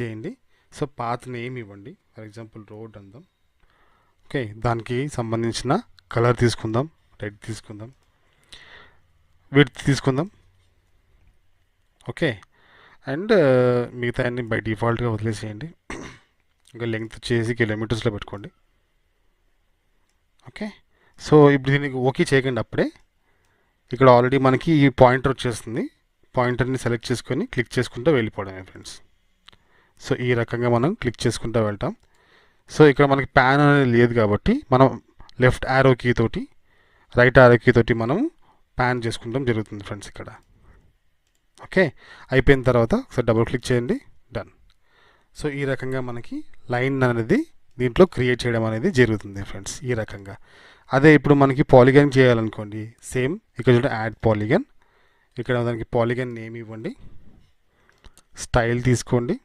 చేయండి. So path name ఇవ్వండి. For example road అందాం. ఓకే, దానికి సంబంధించిన కలర్ తీసుకుందాం, రెడ్ తీసుకుందాం, విడ్త్ తీసుకుందాం. ఓకే, అండ్ మిగతా అన్ని బై డిఫాల్ట్గా వదిలేసేయండి. ఇంకా లెంగ్త్ వచ్చేసి కిలోమీటర్స్లో పెట్టుకోండి. ఓకే, సో ఇప్పుడు దీనికి ఓకే చేయకండి. అప్పుడే ఇక్కడ ఆల్రెడీ మనకి ఈ పాయింటర్ వచ్చేస్తుంది. పాయింటర్ని సెలెక్ట్ చేసుకొని క్లిక్ చేసుకుంటూ వెళ్ళిపోవడమే ఫ్రెండ్స్. సో ఈ రకంగా మనం క్లిక్ చేసుకుంటూ వెళ్తాం. సో ఇక్కడ మనకి ప్యాన్ అనేది లేదు కాబట్టి మనం లెఫ్ట్ యారో కీ తోటి రైట్ యారో కీ తోటి మనం ప్యాన్ చేసుకుంటాం జరుగుతుంది ఫ్రెండ్స్ ఇక్కడ. ఓకే, అయిపోయిన తర్వాత ఒకసారి డబుల్ క్లిక్ చేయండి, డన్. సో ఈ రకంగా మనకి లైన్ అనేది దీంట్లో క్రియేట్ చేయడం అనేది జరుగుతుంది ఫ్రెండ్స్ ఈ రకంగా. అదే ఇప్పుడు మనకి పాలిగన్ చేయాలనుకోండి, సేమ్ ఇక్కడ చూడండి యాడ్ పాలిగన్. ఇక్కడ దానికి పాలిగన్ నేమ్ ఇవ్వండి, స్టైల్ తీసుకోండి,